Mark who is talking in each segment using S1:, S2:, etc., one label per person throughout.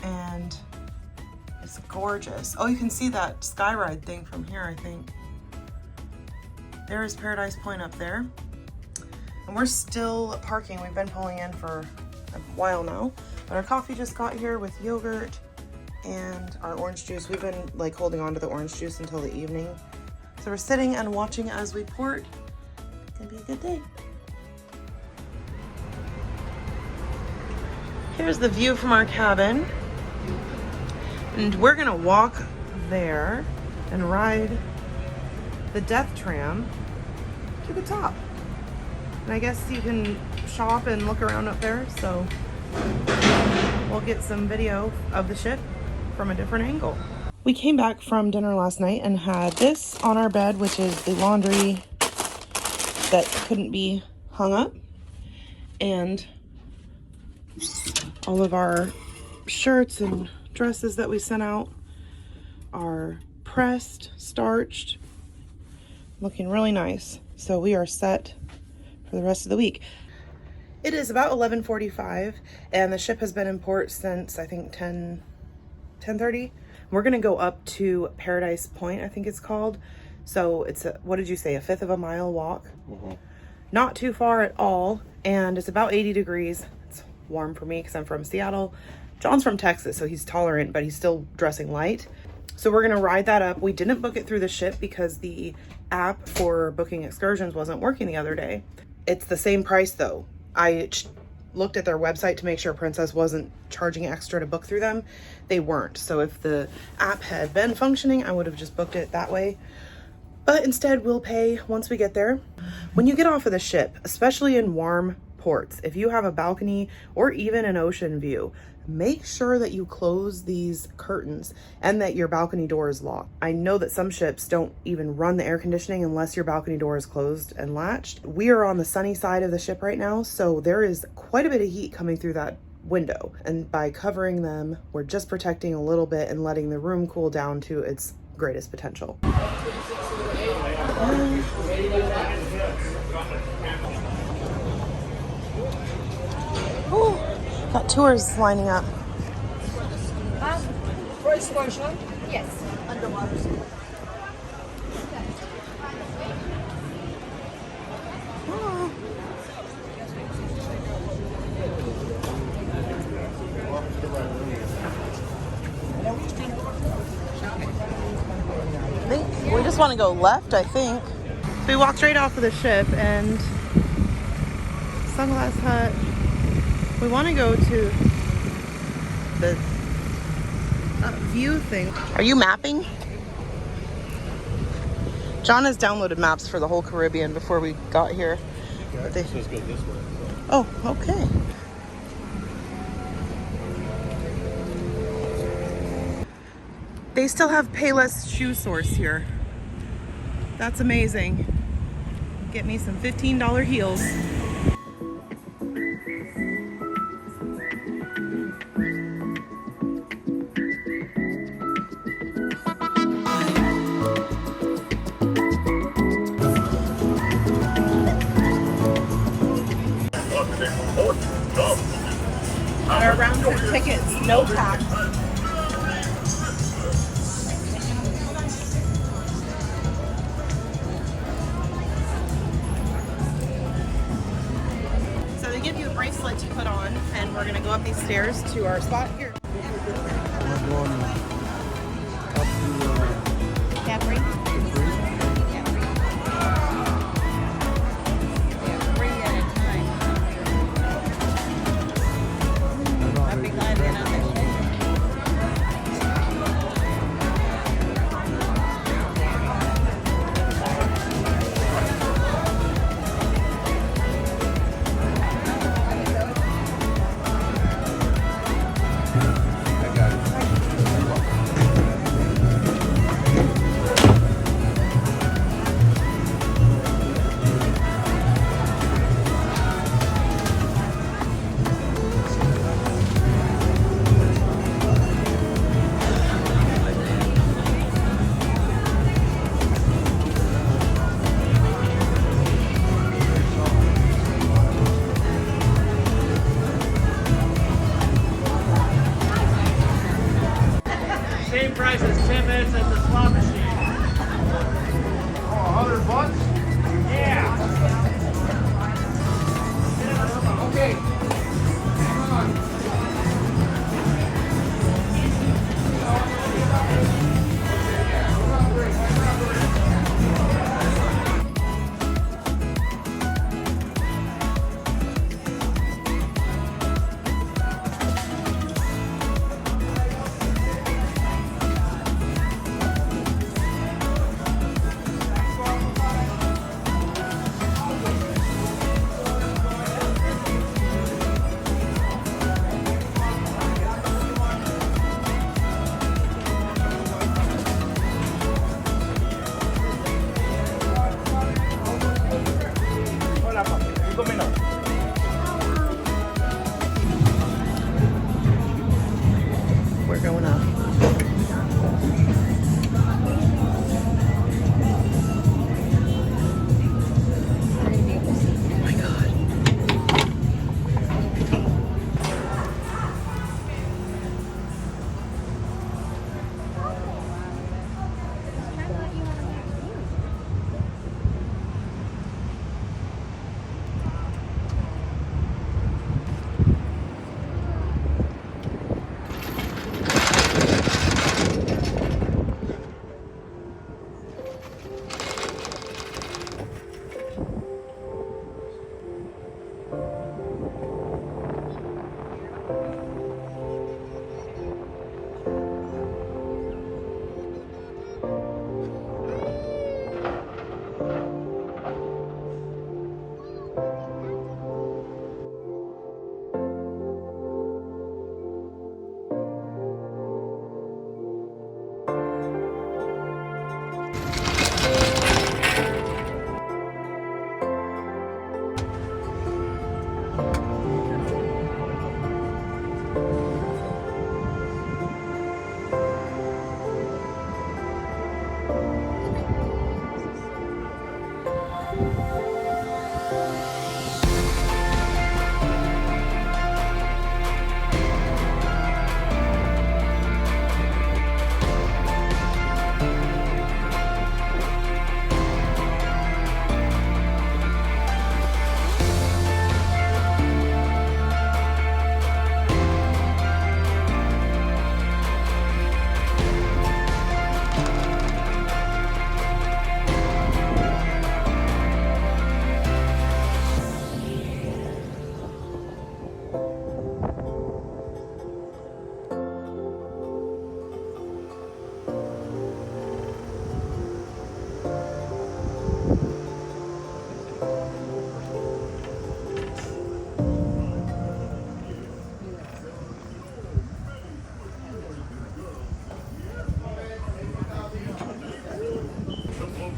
S1: And it's gorgeous. Oh, you can see that Skyride thing from here, I think. There is Paradise Point up there. And we're still parking. We've been pulling in for a while now. But our coffee just got here with yogurt and our orange juice. We've been like holding on to the orange juice until the evening. So we're sitting and watching as we port. It's gonna be a good day. Here's the view from our cabin. And we're gonna walk there and ride the death tram to the top. And I guess you can shop and look around up there, so we'll get some video of the ship from a different angle. We came back from dinner last night and had this on our bed, which is the laundry that couldn't be hung up, and all of our shirts and dresses that we sent out are pressed, starched, looking really nice. So we are set for the rest of the week. It is about 11:45 and the ship has been in port since I think 10:30. We're gonna go up to Paradise Point, I think it's called. So it's a, what did you say, a fifth of a mile walk? Mm-hmm. Not too far at all, and it's about 80 degrees. It's warm for me because I'm from Seattle. John's from Texas, so he's tolerant, but he's still dressing light. So we're gonna ride that up. We didn't book it through the ship because the app for booking excursions wasn't working the other day. It's the same price though. I looked at their website to make sure Princess wasn't charging extra to book through them. They weren't. So if the app had been functioning, I would have just booked it that way. But instead we'll pay once we get there. When you get off of the ship, especially in warm ports, if you have a balcony or even an ocean view, make sure that you close these curtains and that your balcony door is locked. I know that some ships don't even run the air conditioning unless your balcony door is closed and latched. We are on the sunny side of the ship right now, so there is quite a bit of heat coming through that window. And by covering them, we're just protecting a little bit and letting the room cool down to its greatest potential. Got tours lining up.
S2: First version? Yes, underwater.
S1: Oh. I think we just want to go left, I think. So we walked right off of the ship and Sunglass Hut. We want to go to the view thing. Are you mapping? John has downloaded maps for the whole Caribbean before we got here.
S3: Okay, so let's go this way.
S1: Oh, okay. They still have Payless Shoe Source here. That's amazing. Get me some $15 heels. Our round trip tickets, no tax. So they give you a bracelet to put on, and we're gonna go up these stairs to our spot here.
S3: We're going up to
S1: Capri.
S3: I got it.
S4: Same price as 10 minutes at the slot machine.
S3: Oh, $100?
S4: Yeah.
S3: Okay. Come on.
S4: Hola, papá. 5 minutos.
S1: We're going up. Oh my God.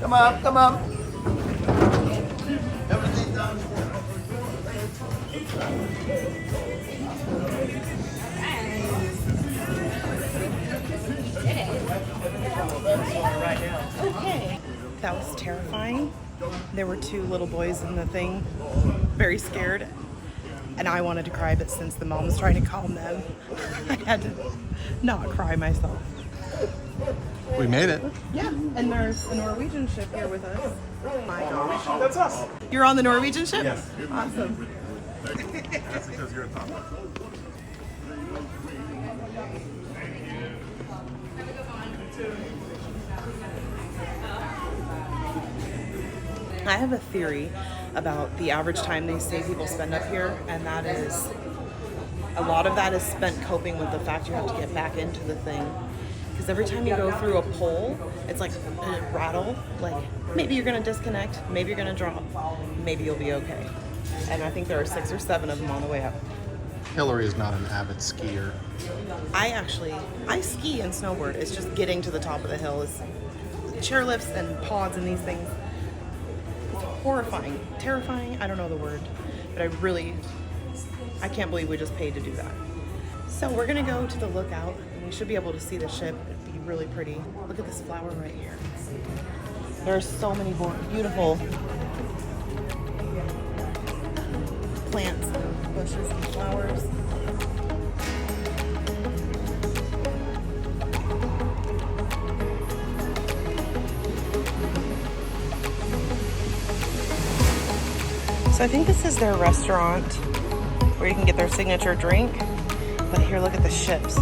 S3: Come on, come on.
S1: That was terrifying. There were two little boys in the thing, very scared. And I wanted to cry, but since the mom was trying to calm them, I had to not cry myself.
S3: We made it.
S1: Yeah, and there's a Norwegian ship here with us. Oh my gosh.
S4: That's us.
S1: You're on the Norwegian ship?
S3: Yes.
S1: Awesome.
S3: That's because you're a top.
S1: I have a theory about the average time they say people spend up here, and that is a lot of that is spent coping with the fact you have to get back into the thing. Because every time you go through a pole, it's like a rattle. Like maybe you're gonna disconnect, maybe you're gonna drop, maybe you'll be okay. And I think there are 6 or 7 of them on the way up.
S3: Hillary is not an avid skier.
S1: I ski and snowboard. It's just getting to the top of the hill. Is chairlifts and pods and these things. It's horrifying. Terrifying, I don't know the word. But I can't believe we just paid to do that. So we're gonna go to the lookout and we should be able to see the ship. It'd be really pretty. Look at this flower right here. There's so many beautiful plants, and bushes, and flowers. So I think this is their restaurant where you can get their signature drink. But here, look at the ships.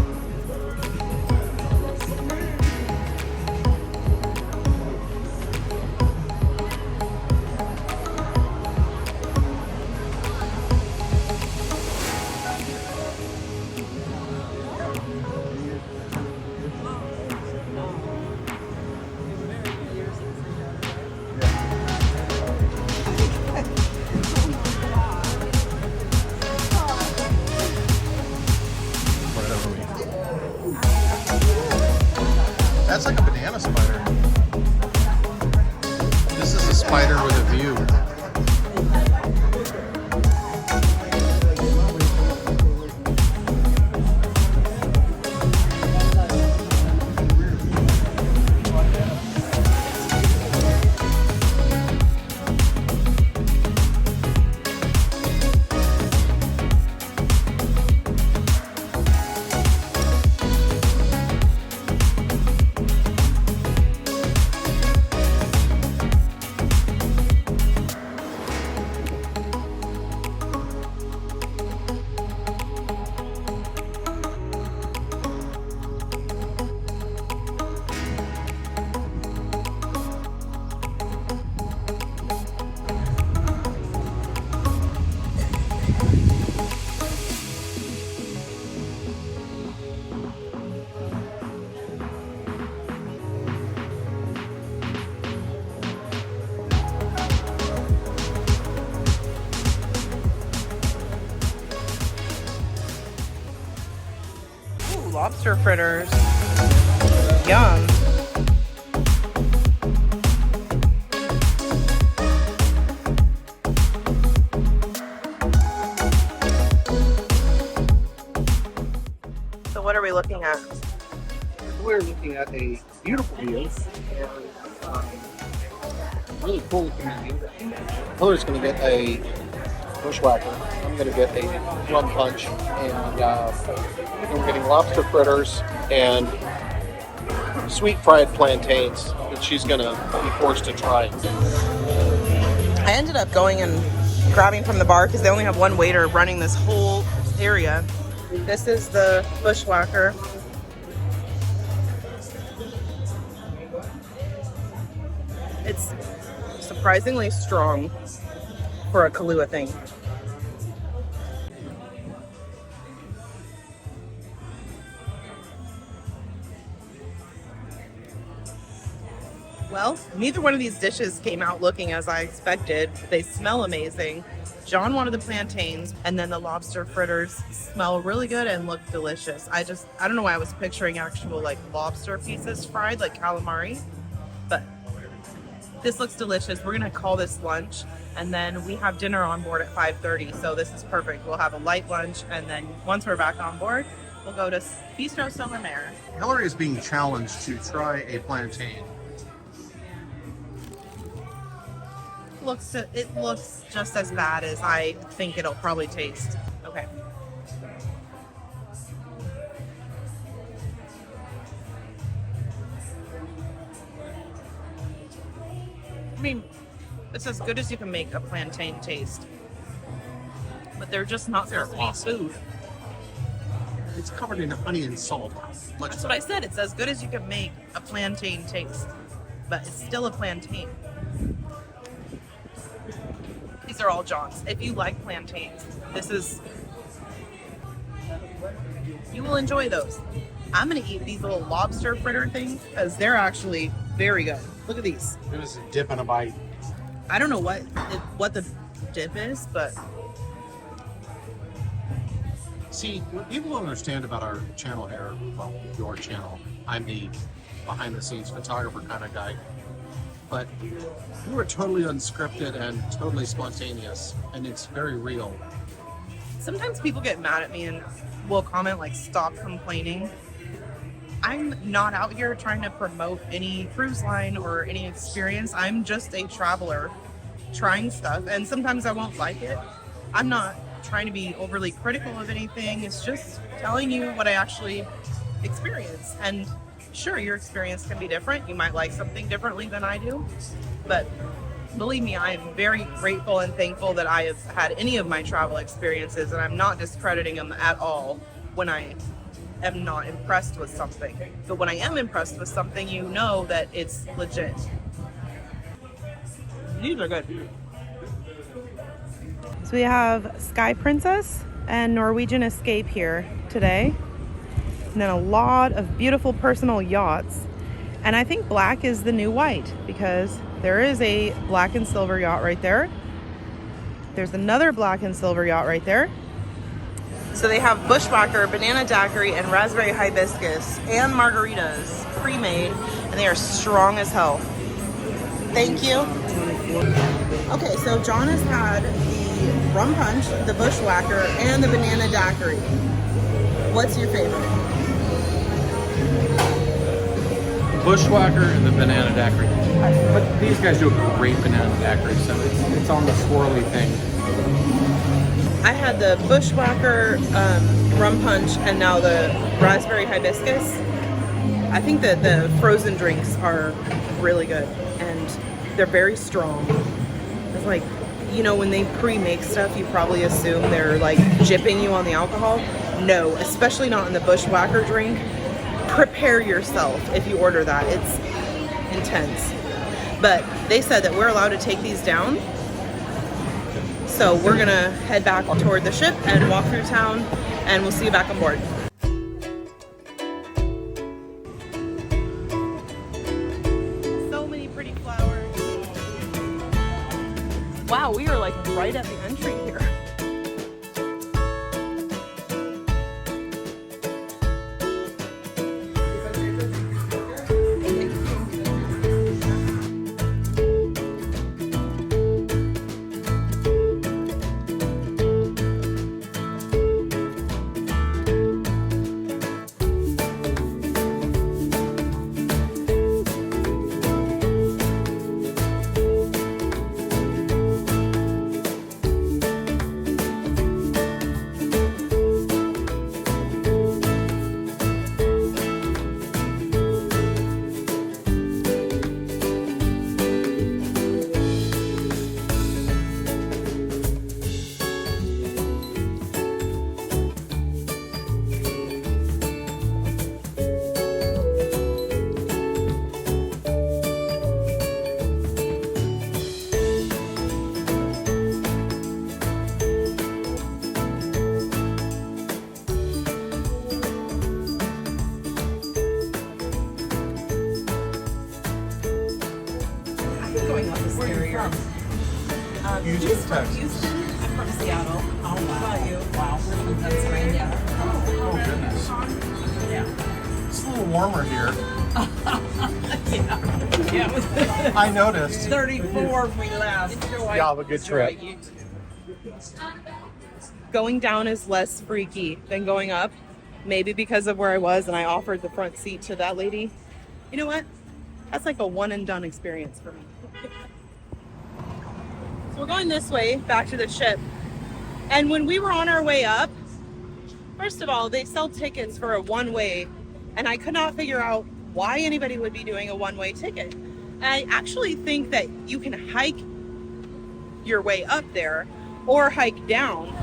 S3: That's like a banana spider. This is a spider with a view.
S1: Lobster fritters. Yum. So what are we looking at?
S5: We're looking at a beautiful view. Really cool looking view. Hillary's going to get a bushwhacker. I'm going to get a rum punch, and we're getting lobster fritters and sweet fried plantains that she's going to be forced to try.
S1: I ended up going and grabbing from the bar because they only have one waiter running this whole area. This is the bushwhacker. It's surprisingly strong for a Kahlua thing. Well, neither one of these dishes came out looking as I expected. They smell amazing. John wanted the plantains, and then the lobster fritters smell really good and look delicious. I don't know why I was picturing actual like lobster pieces fried like calamari, but this looks delicious. We're gonna call this lunch, and then we have dinner on board at 5:30, so this is perfect. We'll have a light lunch, and then once we're back on board, we'll go to Bistro Sur La Mer.
S3: Hillary is being challenged to try a plantain.
S1: It looks just as bad as I think it'll probably taste. Okay. I mean, it's as good as you can make a plantain taste. But they're just not supposed to be food.
S3: It's covered in honey and salt.
S1: That's what I said. It's as good as you can make a plantain taste. But it's still a plantain. These are all John's. If you like plantains, you will enjoy those. I'm gonna eat these little lobster fritter things because they're actually very good. Look at these.
S3: It was a dip and a bite.
S1: I don't know what the dip is, but
S5: See, what people don't understand about our channel here, well, your channel, I'm the behind-the-scenes photographer kind of guy, but you are totally unscripted and totally spontaneous, and it's very real.
S1: Sometimes people get mad at me and will comment like, stop complaining. I'm not out here trying to promote any cruise line or any experience. I'm just a traveler trying stuff, and sometimes I won't like it. I'm not trying to be overly critical of anything. It's just telling you what I actually experience. And sure, your experience can be different. You might like something differently than I do, but believe me, I am very grateful and thankful that I have had any of my travel experiences, and I'm not discrediting them at all when I am not impressed with something. But when I am impressed with something, you know that it's legit. These are good. So we have Sky Princess and Norwegian Escape here today. And then a lot of beautiful personal yachts. And I think black is the new white because there is a black and silver yacht right there. There's another black and silver yacht right there. So they have bushwhacker, banana daiquiri, and raspberry hibiscus and margaritas pre-made, and they are strong as hell. Thank you. Okay, so John has had the rum punch, the bushwhacker, and the banana daiquiri. What's your favorite?
S6: Bushwhacker and the banana daiquiri. But these guys do a great banana daiquiri, so it's on the swirly thing.
S1: I had the bushwhacker rum punch and now the raspberry hibiscus. I think that the frozen drinks are really good and they're very strong. It's like, you know, when they pre-make stuff, you probably assume they're like jipping you on the alcohol. No, especially not in the bushwhacker drink. Prepare yourself if you order that. It's intense. But they said that we're allowed to take these down. So we're gonna head back toward the ship and walk through town, and we'll see you back on board. So many pretty flowers. Wow, we are like right at the entry here. Going up is scarier. Houston. I'm from Seattle. Oh, wow. How about you? Wow, we're from Pennsylvania.
S5: Oh, goodness.
S2: Yeah.
S5: It's a little warmer here.
S2: Yeah, it was
S5: I noticed.
S2: 34 when we left.
S5: Yeah, have a good trip.
S1: Going down is less freaky than going up. Maybe because of where I was and I offered the front seat to that lady. You know what? That's like a one and done experience for me. So we're going this way back to the ship. And when we were on our way up, first of all, they sell tickets for a one-way, and I could not figure out why anybody would be doing a one-way ticket. And I actually think that you can hike your way up there or hike down.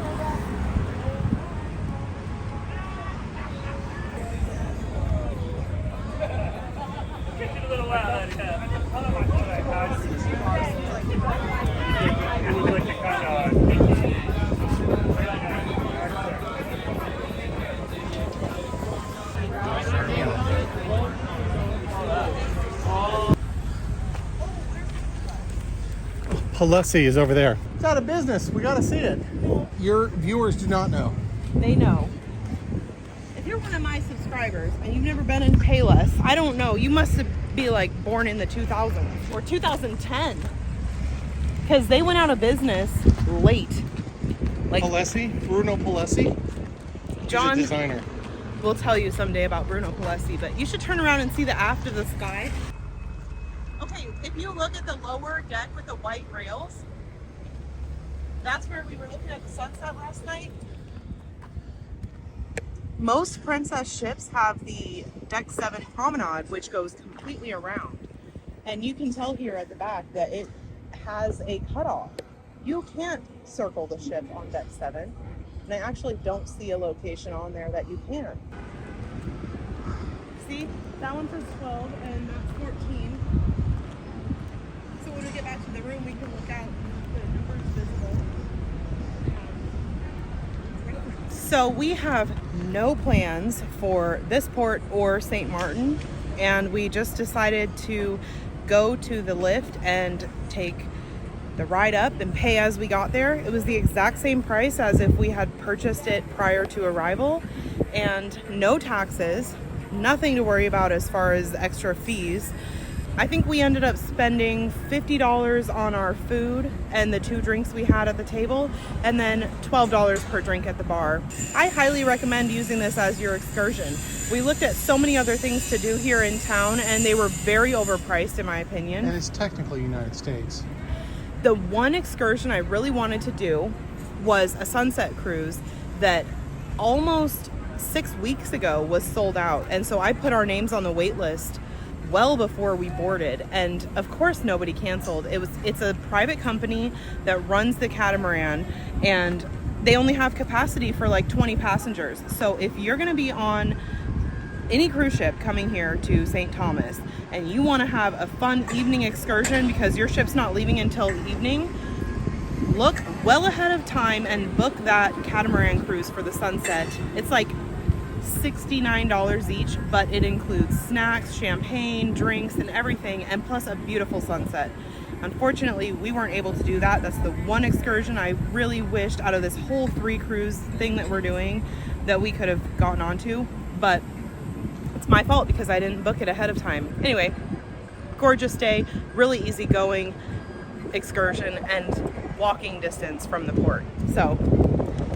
S3: Palessi is over there. It's out of business. We got to see it.
S5: Your viewers do not know.
S1: They know. you're one of my subscribers and you've never been in Payless, I don't know. You must be like born in the 2000s or 2010, because they went out of business late. Like
S5: Bruno Palessi.
S1: John
S5: He's a designer.
S1: will tell you someday about Bruno Palessi, but you should turn around and see the aft of the Sky. Okay, if you look at the lower deck with the white rails, that's where we were looking at the sunset last night. Most Princess ships have the Deck 7 promenade, which goes completely around. And you can tell here at the back that it has a cutoff. You can't circle the ship on Deck 7. And I actually don't see a location on there that you can. See, that one says 12 and that's 14. So when we get back to the room, we can look out and the numbers visible. So we have no plans for this port or St. Maarten, and we just decided to go to the lift and take the ride up and pay as we got there. It was the exact same price as if we had purchased it prior to arrival, and no taxes, nothing to worry about as far as extra fees. I think we ended up spending $50 on our food and the 2 drinks we had at the table, and then $12 per drink at the bar. I highly recommend using this as your excursion. We looked at so many other things to do here in town, and they were very overpriced in my opinion.
S3: And it's technically United States.
S1: The one excursion I really wanted to do was a sunset cruise that almost 6 weeks ago was sold out. And so I put our names on the wait list well before we boarded, and of course nobody canceled. It's a private company that runs the catamaran, and they only have capacity for like 20 passengers. So if you're going to be on any cruise ship coming here to St. Thomas and you want to have a fun evening excursion because your ship's not leaving until evening, look well ahead of time and book that catamaran cruise for the sunset. It's like $69 each, but it includes snacks, champagne, drinks, and everything, and plus a beautiful sunset. Unfortunately, we weren't able to do that. That's the one excursion I really wished out of this whole 3 cruise thing that we're doing that we could have gotten onto, but it's my fault because I didn't book it ahead of time. Anyway, gorgeous day, really easy going excursion, and walking distance from the port. So,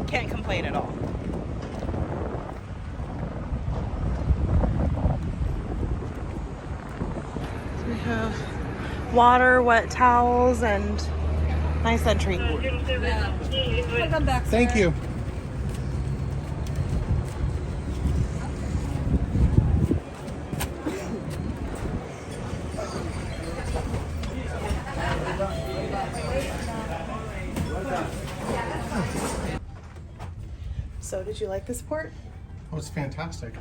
S1: can't complain at all. We have water, wet towels, and nice entry.
S2: Welcome back.
S3: Thank you.
S1: So, did you like this port?
S3: Oh, it's fantastic.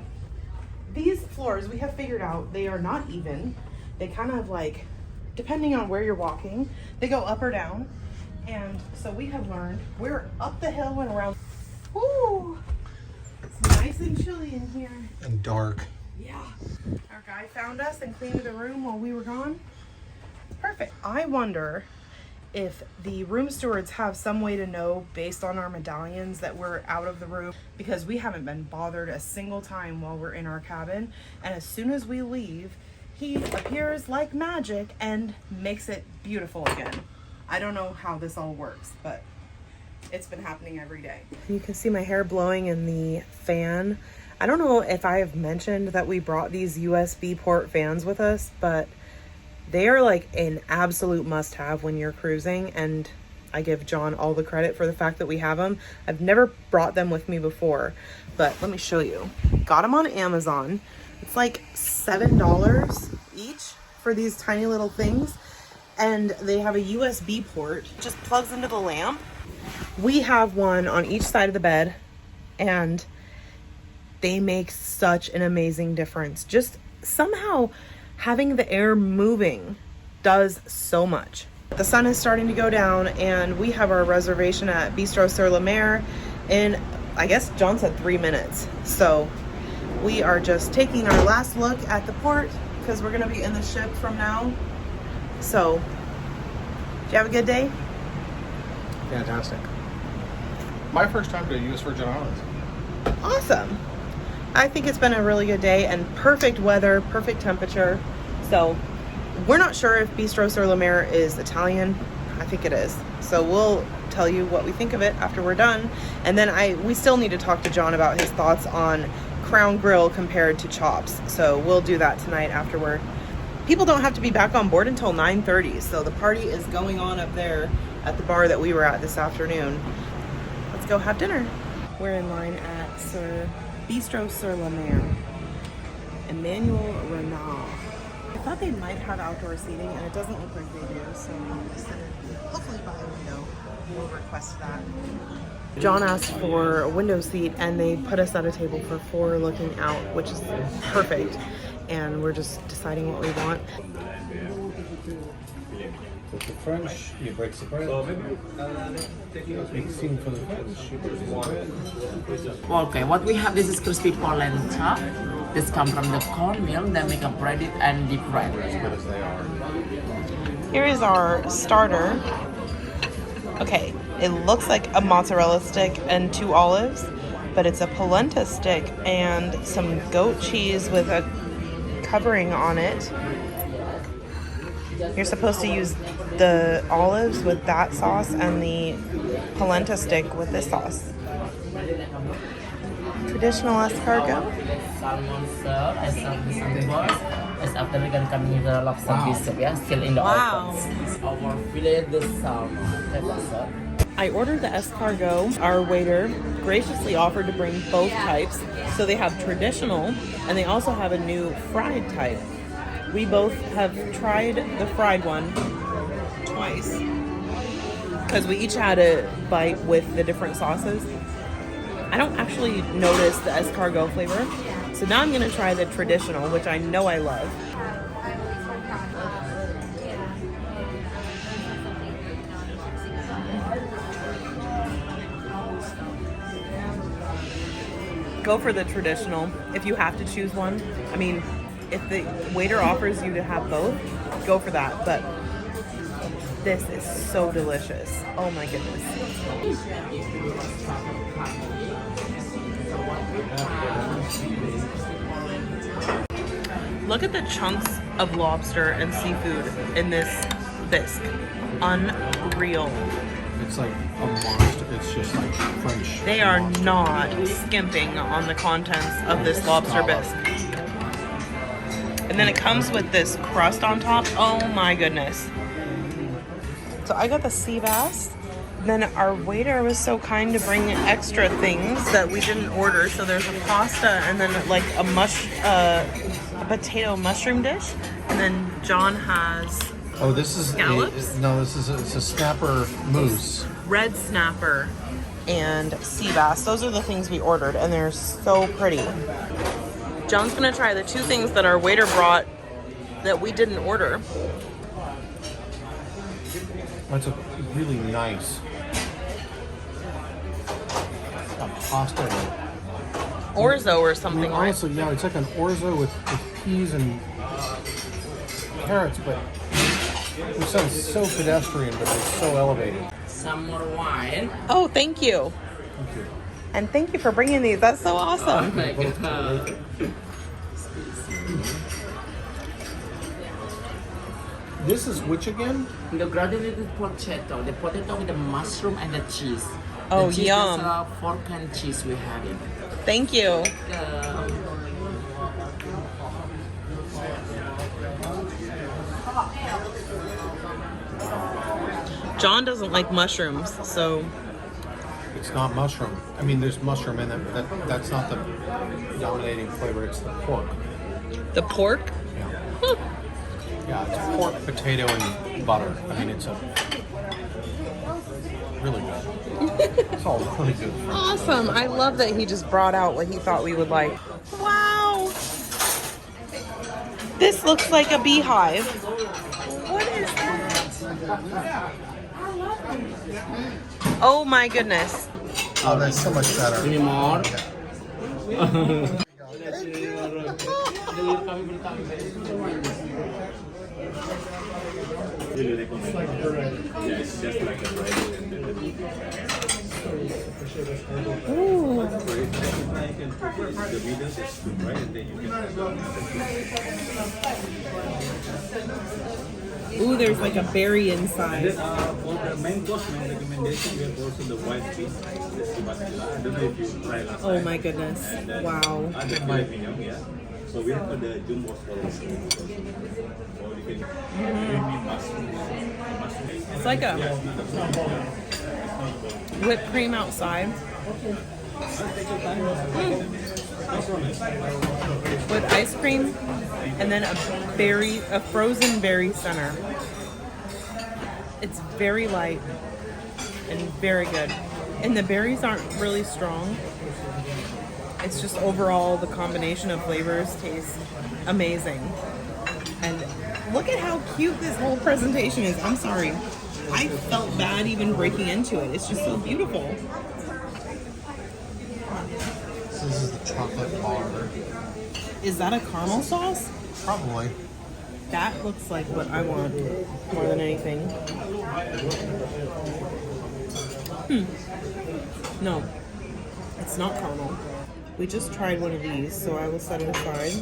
S1: These floors we have figured out, they are not even. They kind of like, depending on where you're walking, they go up or down. And so we have learned, we're up the hill and around. Woo! It's nice and chilly in here.
S3: And dark.
S1: Yeah. Our guy found us and cleaned the room while we were gone. Perfect. I wonder if the room stewards have some way to know based on our medallions that we're out of the room, because we haven't been bothered a single time while we're in our cabin. And as soon as we leave, he appears like magic and makes it beautiful again. I don't know how this all works, but it's been happening every day. You can see my hair blowing in the fan. I don't know if I have mentioned that we brought these USB port fans with us, but they are like an absolute must-have when you're cruising, and I give John all the credit for the fact that we have them. I've never brought them with me before, but let me show you. Got them on Amazon. It's like $7 each for these tiny little things, and they have a USB port. It just plugs into the lamp. We have one on each side of the bed, and they make such an amazing difference. Just somehow having the air moving does so much. The sun is starting to go down, and we have our reservation at Bistro Sur La Mer in, I guess John said 3 minutes. So we are just taking our last look at the port because we're gonna be in the ship from now. So, did you have a good day?
S5: Fantastic. My first time to use Virgin Islands.
S1: Awesome. I think it's been a really good day and perfect weather, perfect temperature. So we're not sure if Bistro Sur La Mer is Italian. I think it is. So we'll tell you what we think of it after we're done. And then we still need to talk to John about his thoughts on Crown Grill compared to Chops. So we'll do that tonight after people don't have to be back on board until 9:30. So the party is going on up there at the bar that we were at this afternoon. Let's go have dinner. We're in line at Bistro Sur La Mer. Emmanuel Renal. I thought they might have outdoor seating, and it doesn't look like they do, so I'm just gonna, hopefully by a window, we'll request that. John asked for a window seat, and they put us at a table for 4 looking out, which is perfect. And we're just deciding what we want.
S5: With the French, you break the bread. Big scene for the French.
S7: Okay, what we have, this is crispy polenta. This comes from the cornmeal, then make a breaded and deep fried.
S5: As good as they are.
S1: Here is our starter. Okay, it looks like a mozzarella stick and 2 olives, but it's a polenta stick and some goat cheese with a covering on it. You're supposed to use the olives with that sauce and the polenta stick with this sauce. Traditional escargot.
S7: Salmon serve as some toast. As after we're gonna come in the lobster bistro, yeah, still in the
S1: Wow.
S7: oven. It's our filet de salmon.
S1: I ordered the escargot. Our waiter graciously offered to bring both types. So they have traditional, and they also have a new fried type. We both have tried the fried one twice because we each had a bite with the different sauces. I don't actually notice the escargot flavor. So now I'm gonna try the traditional, which I know I love. Go for the traditional if you have to choose one. I mean, if the waiter offers you to have both, go for that. But this is so delicious. Oh my goodness. Look at the chunks of lobster and seafood in this bisque. Unreal.
S5: It's like a monster. It's just like French.
S1: They are not skimping on the contents of this lobster bisque. And then it comes with this crust on top. Oh my goodness. So I got the sea bass. Then our waiter was so kind to bring extra things that we didn't order. So there's a pasta and then like a potato mushroom dish. And then John has
S5: Oh, this is
S1: scallops?
S5: it's a snapper mousse.
S1: red snapper and sea bass. Those are the things we ordered, and they're so pretty. John's gonna try the 2 things that our waiter brought that we didn't order.
S5: That's a really nice pasta.
S1: Orzo or something, right?
S5: Honestly, yeah, it's like an orzo with peas and carrots, but it sounds so pedestrian, but it's so elevated.
S7: Some more wine.
S1: Oh, thank you.
S5: Thank you.
S1: And thank you for bringing these. That's so awesome.
S7: Oh my god.
S5: This is which again?
S7: The granulated potato. The potato with the mushroom and the cheese.
S1: Oh,
S7: the cheese
S1: yum.
S7: is a 4-can cheese we have it.
S1: Thank you. John doesn't like mushrooms, so
S5: It's not mushroom. I mean, there's mushroom in it, but that's not the dominating flavor. It's the pork.
S1: the pork.
S5: Yeah. Yeah, it's pork, potato, and butter. I mean, it's really good. It's all really good.
S1: Awesome. I love that he just brought out what he thought we would like. Wow. This looks like a beehive. What is that? Oh my goodness.
S5: Oh, that's so much better.
S7: Any more?
S1: Ooh, there's like a berry inside.
S8: For the main course, main recommendation, we have also the white fish. I don't know if you try last
S1: Oh
S8: time.
S1: my goodness.
S8: And then
S1: Wow.
S8: other filet mignon, yeah. So we have the jumbo swallow. Or you can mushroom.
S1: It's like a whipped cream outside with ice cream and then a frozen berry center. It's very light and very good. And the berries aren't really strong. It's just overall the combination of flavors tastes amazing. And look at how cute this whole presentation is. I'm sorry. I felt bad even breaking into it. It's just so beautiful.
S5: This is the chocolate bar.
S1: Is that a caramel sauce?
S5: Probably.
S1: That looks like what I want more than anything. No, it's not caramel. We just tried one of these, so I will set it aside.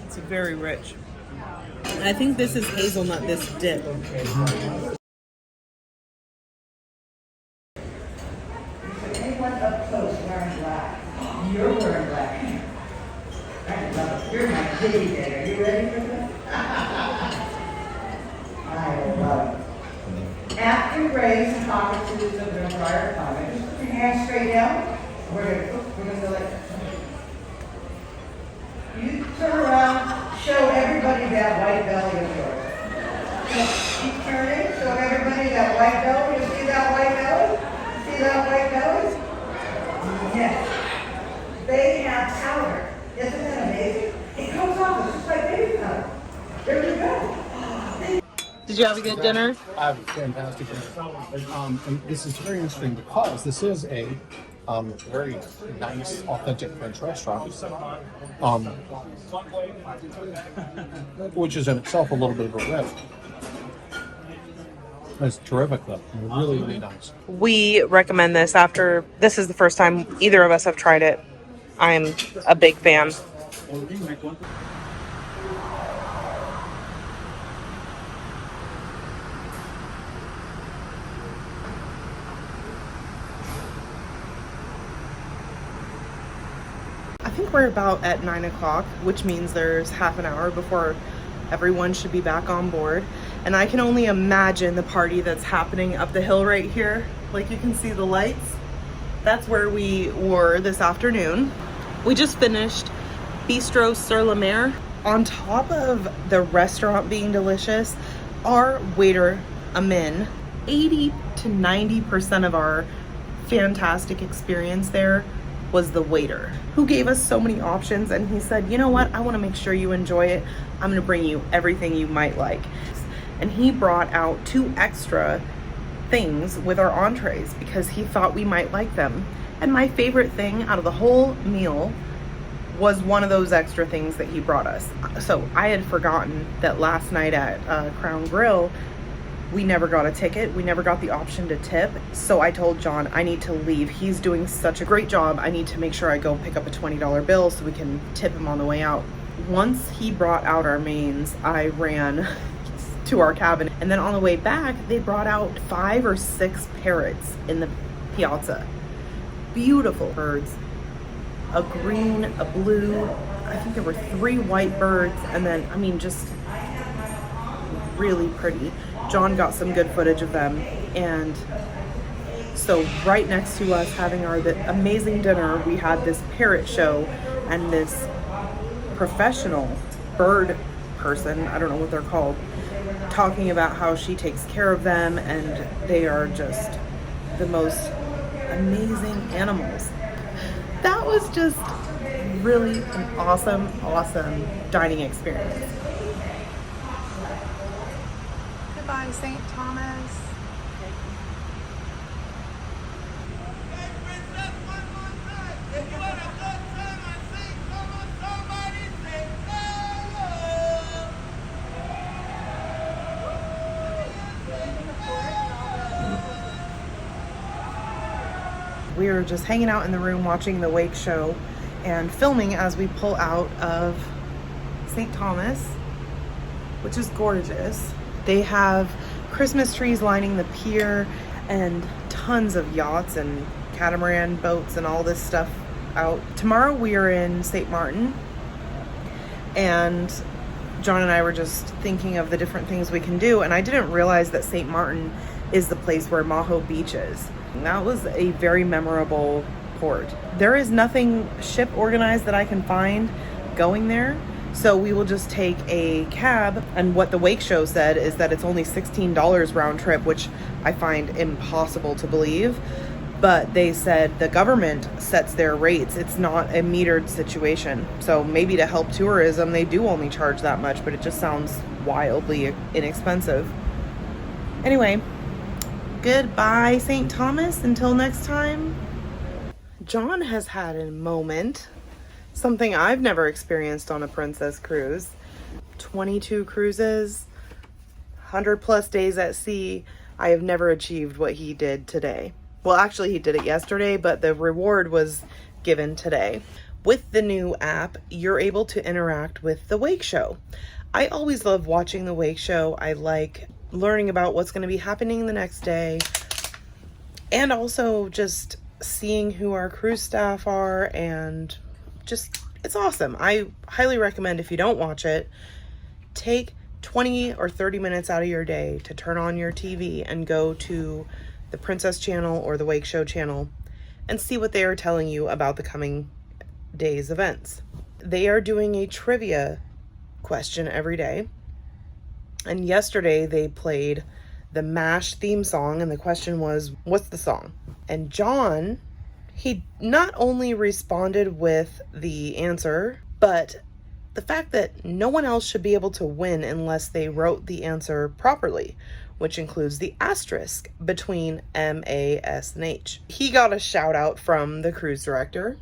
S1: It's very rich. And I think this is hazelnut, this dip.
S9: Anyone up close wearing black? You're wearing black. I love it. You're my kitty there. Are you ready for this? I love it. After you raise the cockatoos of the prior comment, just put your hands straight down. We're gonna go like you turn around, show everybody that white belly of yours. Keep turning, show everybody that white belly. You see that white belly? See that white belly? Yes. They have powder. Isn't that amazing? It comes off, it's just like baby powder. There you go.
S1: Did you have a good dinner?
S5: I have a fantastic dinner. And this is very interesting because this is a very nice, authentic French restaurant. Which is in itself a little bit of a risk. It's terrific though. Really, really nice.
S1: We recommend this after this is the first time either of us have tried it. I'm a big fan. I think we're about at 9 o'clock, which means there's half an hour before everyone should be back on board. And I can only imagine the party that's happening up the hill right here. Like you can see the lights. That's where we were this afternoon. We just finished Bistro Sur La Mer. On top of the restaurant being delicious, our waiter, Amin, 80 to 90% of our fantastic experience there was the waiter, who gave us so many options. And he said, you know what, I want to make sure you enjoy it. I'm going to bring you everything you might like. And he brought out 2 extra things with our entrees because he thought we might like them. And my favorite thing out of the whole meal was one of those extra things that he brought us. So I had forgotten that last night at Crown Grill, we never got a ticket. We never got the option to tip. So I told John, I need to leave. He's doing such a great job. I need to make sure I go pick up a $20 bill so we can tip him on the way out. Once he brought out our mains, I ran to our cabin. And then on the way back, they brought out 5 or 6 parrots in the piazza. Beautiful birds. A green, a blue, I think there were 3 white birds, and then, I mean, just really pretty. John got some good footage of them. And so right next to us having our amazing dinner, we had this parrot show and this professional bird person, I don't know what they're called, talking about how she takes care of them, and they are just the most amazing animals. That was just really an awesome, awesome dining experience. Goodbye, St. Thomas. We are just hanging out in the room watching the wake show and filming as we pull out of St. Thomas, which is gorgeous. They have Christmas trees lining the pier and tons of yachts and catamaran boats and all this stuff out. Tomorrow we are in St. Maarten, and John and I were just thinking of the different things we can do, and I didn't realize that St. Maarten is the place where Maho Beach is. And that was a very memorable port. There is nothing ship organized that I can find going there, so we will just take a cab, and what the wake show said is that it's only $16 round trip, which I find impossible to believe. But they said the government sets their rates. It's not a metered situation. So maybe to help tourism, they do only charge that much, but it just sounds wildly inexpensive. Anyway, goodbye, St. Thomas. Until next time. John has had a moment, something I've never experienced on a princess cruise. 22 cruises, 100+ days at sea. I have never achieved what he did today. Well, actually, he did it yesterday, but the reward was given today. With the new app, you're able to interact with the wake show. I always love watching the wake show. I like learning about what's going to be happening the next day, and also just seeing who our cruise staff are, and just, it's awesome. I highly recommend, if you don't watch it, take 20 or 30 minutes out of your day to turn on your TV and go to the Princess Channel or the Wake Show Channel and see what they are telling you about the coming day's events. They are doing a trivia question every day. And yesterday they played the MASH theme song, and the question was, what's the song? And John, he not only responded with the answer, but the fact that no one else should be able to win unless they wrote the answer properly, which includes the asterisk between M, A, S, and H. He got a shout out from the cruise director.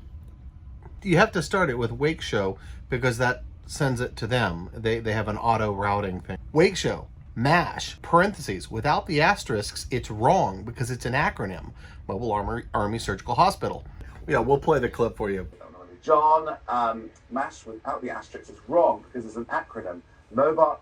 S5: You have to start it with Wake Show because that sends it to them. They have an auto routing thing. Wake Show, MASH, parentheses. Without the asterisks, it's wrong because it's an acronym. Mobile Army Surgical Hospital. Yeah, we'll play the clip for you.
S10: John, MASH without the asterisk is wrong because it's an acronym. Mobile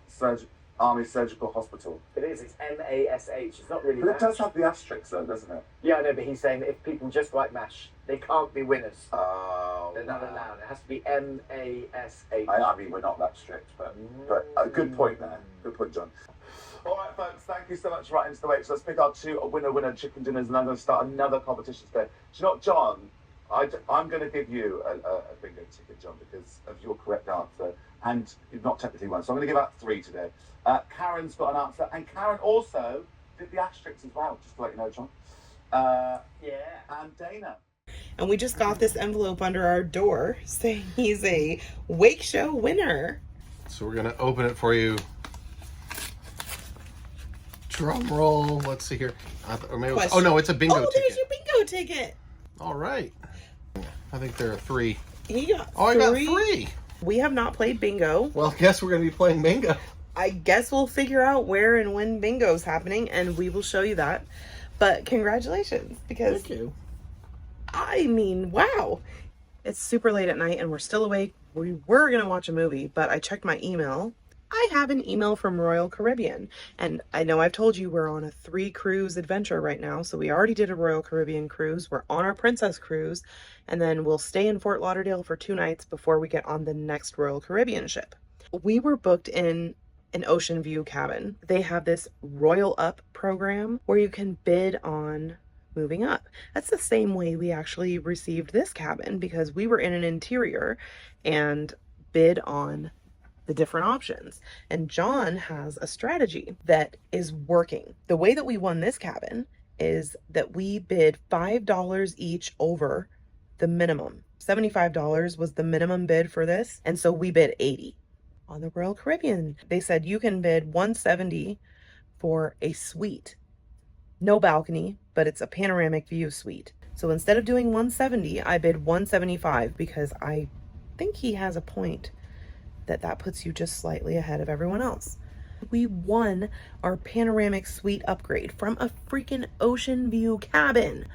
S10: Army Surgical Hospital.
S11: It is, it's M-A-S-H. It's not really
S10: But it
S11: MASH.
S10: does have the asterisk though, doesn't it?
S11: Yeah, I know, but he's saying that if people just write MASH, they can't be winners.
S10: Oh,
S11: they're not allowed. It has to be M-A-S-H.
S10: I mean, we're not that strict, but good point there. Good point, John. All right, folks, thank you so much for writing to the wake. So let's pick our two winner chicken dinners, and I'm going to start another competition today. Do you know what, John? I'm going to give you a bingo ticket, John, because of your correct answer, and you've not technically won. So I'm going to give out 3 today. Karen's got an answer, and Karen also did the asterisks as well, just to let you know, John. And Dana.
S1: And we just got this envelope under our door saying he's a wake show winner.
S5: So we're going to open it for you. Drum roll. Let's see here. Or maybe oh, no, it's a bingo ticket.
S1: Oh, there's your bingo ticket.
S5: All right. I think there are 3.
S1: He got 3.
S5: I got 3.
S1: We have not played bingo.
S5: Well, I guess we're going to be playing bingo.
S1: I guess we'll figure out where and when bingo's happening, and we will show you that. But congratulations, because
S5: thank you.
S1: I mean, wow. It's super late at night and we're still awake. We were going to watch a movie, but I checked my email. I have an email from Royal Caribbean, and I know I've told you we're on a 3-cruise adventure right now. So we already did a Royal Caribbean cruise. We're on our Princess cruise, and then we'll stay in Fort Lauderdale for 2 nights before we get on the next Royal Caribbean ship. We were booked in an ocean view cabin. They have this Royal Up program where you can bid on moving up. That's the same way we actually received this cabin, because we were in an interior and bid on the different options. And John has a strategy that is working. The way that we won this cabin is that we bid $5 each over the minimum. $75 was the minimum bid for this, and so we bid $80. On the Royal Caribbean, they said you can bid $170 for a suite. No balcony, but it's a panoramic view suite. So instead of doing $170, I bid $175 because I think he has a point that puts you just slightly ahead of everyone else. We won our panoramic suite upgrade from a freaking ocean view cabin.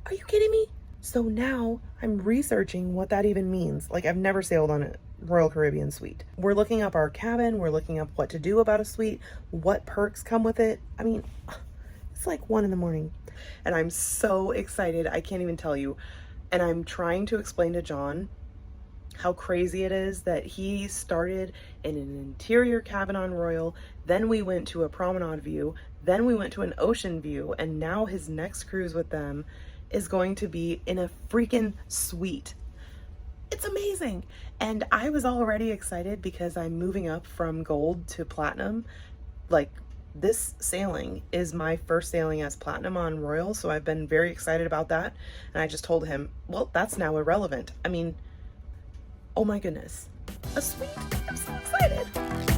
S1: Are you kidding me? So now I'm researching what that even means. Like, I've never sailed on a Royal Caribbean suite. We're looking up our cabin. We're looking up what to do about a suite, what perks come with it. I mean, it's like 1 in-the-morning and I'm so excited. I can't even tell you. And I'm trying to explain to John how crazy it is that he started in an interior cabin on Royal, then we went to a promenade view, then we went to an ocean view, and now his next cruise with them is going to be in a freaking suite. It's amazing. And I was already excited because I'm moving up from gold to platinum. Like, this sailing is my first sailing as platinum on Royal, so I've been very excited about that. And I just told him, well, that's now irrelevant. I mean, oh my goodness, a suite. I'm so excited.